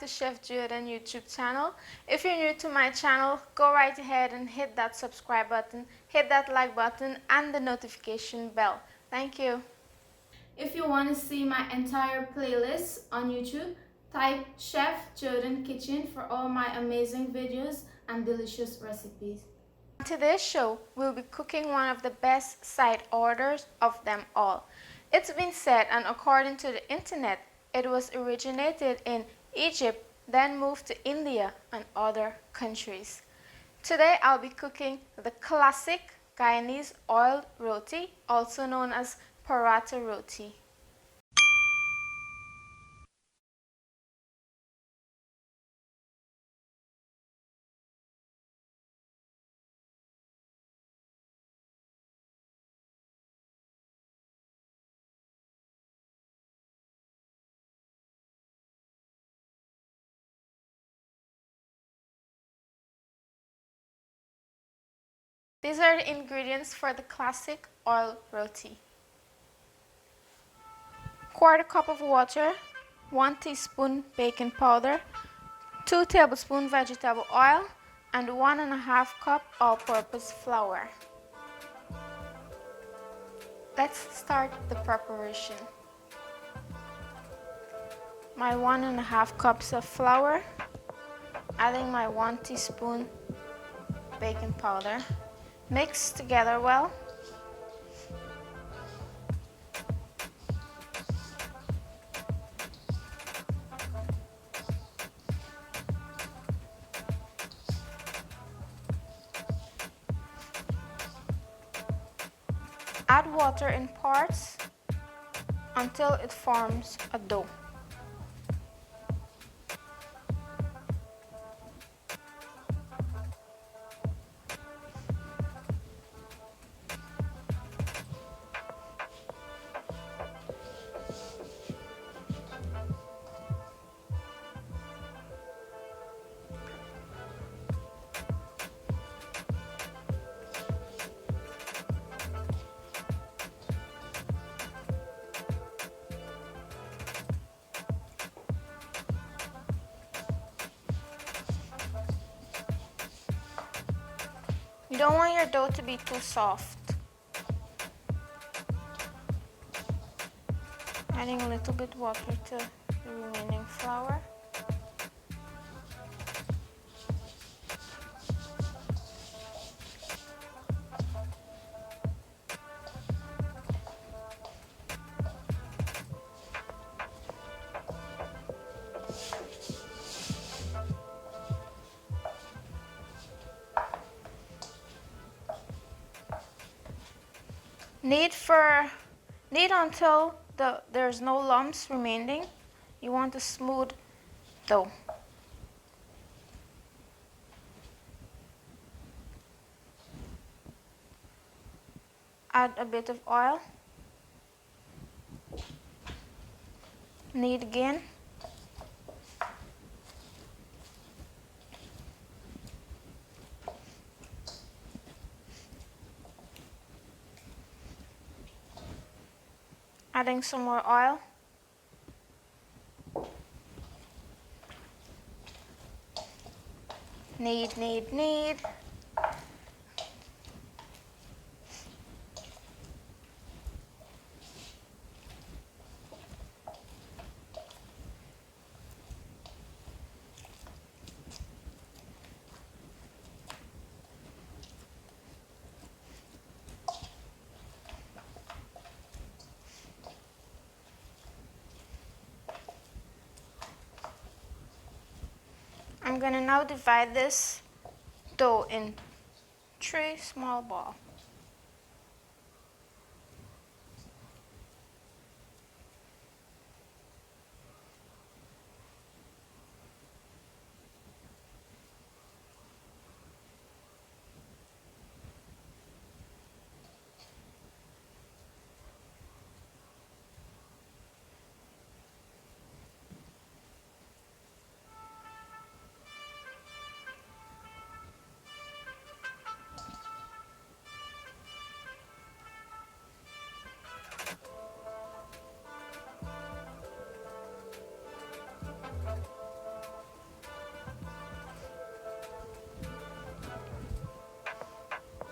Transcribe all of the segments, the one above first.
Chef Jodhan YouTube channel. If you're new to my channel, go right ahead and hit that subscribe button, hit that like button and the notification bell. Thank you. If you want to see my entire playlist on YouTube, type Chef Jodhan Kitchen for all my amazing videos and delicious recipes. On today's show, we'll be cooking one of the best side orders of them all. It's been said, and according to the internet, it was originated in Egypt, then moved to India and other countries. Today I'll be cooking the classic Guyanese oiled roti, also known as paratha roti. These are the ingredients for the classic oil roti. Quarter cup of water, 1 teaspoon baking powder, 2 tablespoons vegetable oil, and 1.5 cup all-purpose flour. Let's start the preparation. My 1.5 cups of flour, adding my 1 teaspoon baking powder. Mix together well. Add water in parts until it forms a dough. You don't want your dough to be too soft. Adding a little bit water to the remaining flour. Knead until there's no lumps remaining. You want a smooth dough. Add a bit of oil. Knead again. Adding some more oil. Knead, knead, knead. I'm going to now divide this dough in 3 small balls.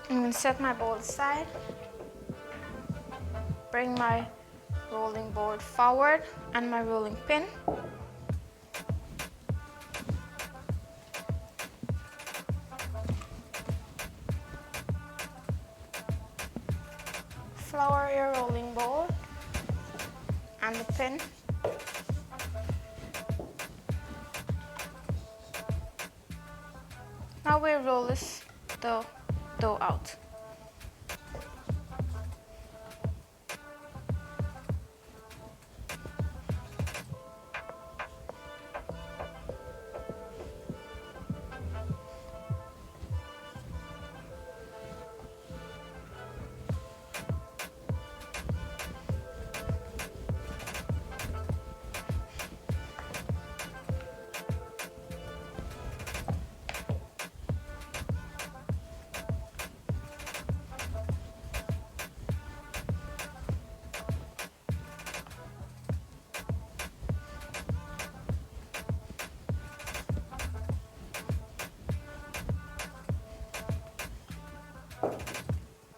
I'm going to set my bowl aside, bring my rolling board forward and my rolling pin. Flour your rolling board and the pin. Now we roll this dough out.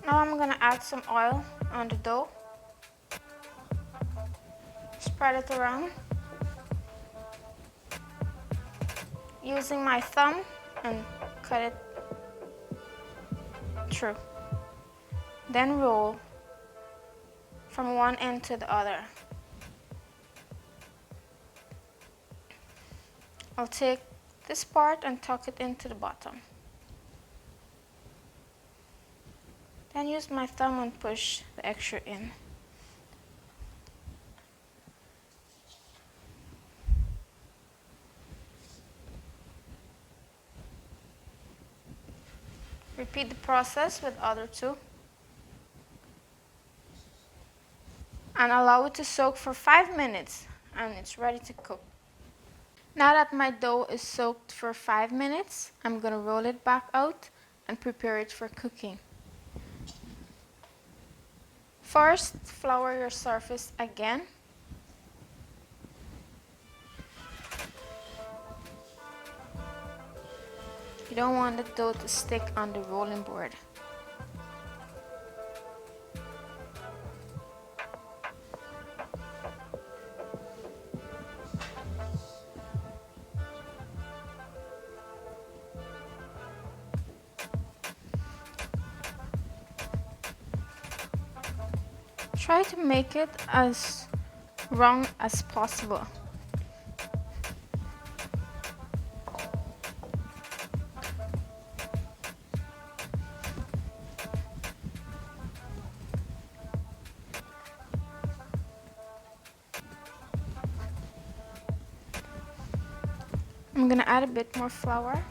Now I'm going to add some oil on the dough. Spread it around. Using my thumb and cut it through. Then roll from one end to the other. I'll take this part and tuck it into the bottom. Then use my thumb and push the extra in. Repeat the process with other two. And allow it to soak for 5 minutes and it's ready to cook. Now that my dough is soaked for 5 minutes, I'm going to roll it back out and prepare it for cooking. First, flour your surface again. You don't want the dough to stick on the rolling board. Try to make it as round as possible. I'm going to add a bit more flour.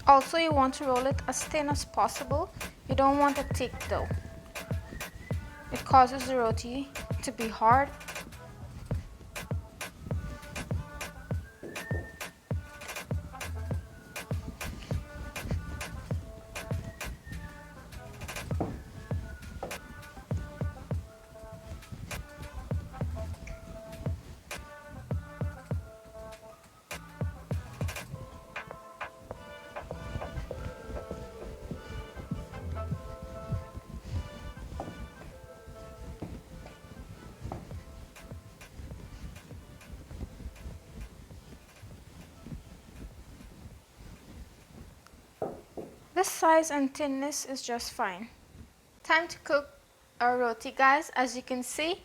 Also, you want to roll it as thin as possible. You don't want a thick dough. It causes the roti to be hard. This size and thinness is just fine. Time to cook our roti, guys. As you can see,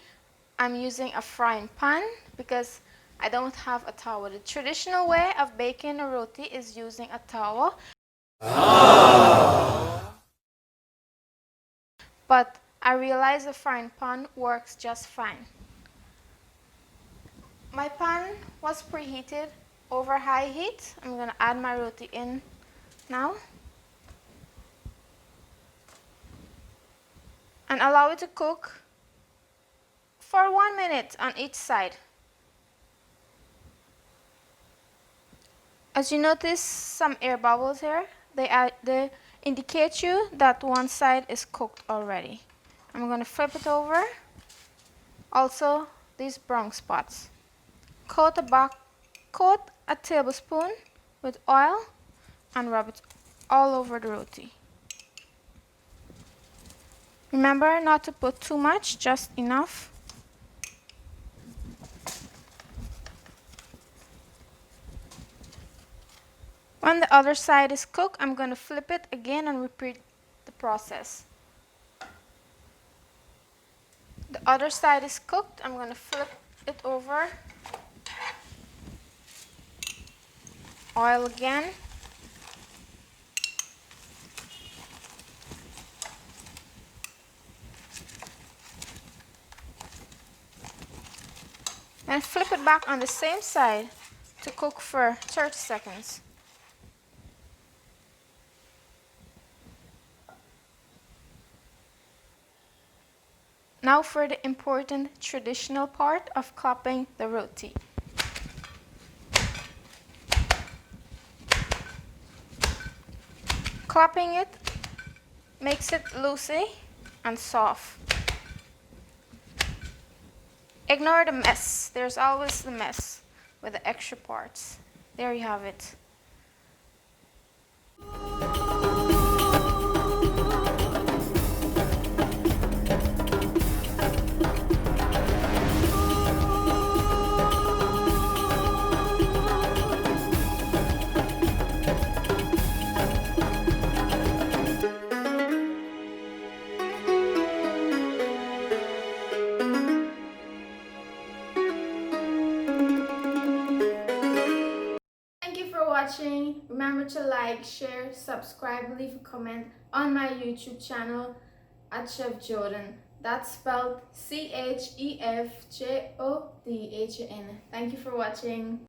I'm using a frying pan because I don't have a towel. The traditional way of baking a roti is using a towel. But I realize the frying pan works just fine. My pan was preheated over high heat. I'm going to add my roti in now. And allow it to cook for 1 minute on each side. As you notice some air bubbles here, they indicate you that one side is cooked already. I'm going to flip it over. Also, these brown spots. Coat a tablespoon with oil and rub it all over the roti. Remember not to put too much, just enough. When the other side is cooked, I'm going to flip it again and repeat the process. The other side is cooked, I'm going to flip it over. Oil again. And flip it back on the same side to cook for 30 seconds. Now for the important traditional part of clapping the roti. Clapping it makes it loosey and soft. Ignore the mess. There's always the mess with the extra parts. There you have it. Watching. Remember to like, share, subscribe, leave a comment on my YouTube channel at Chef Jodhan. That's spelled CHEFJODHAN. Thank you for watching.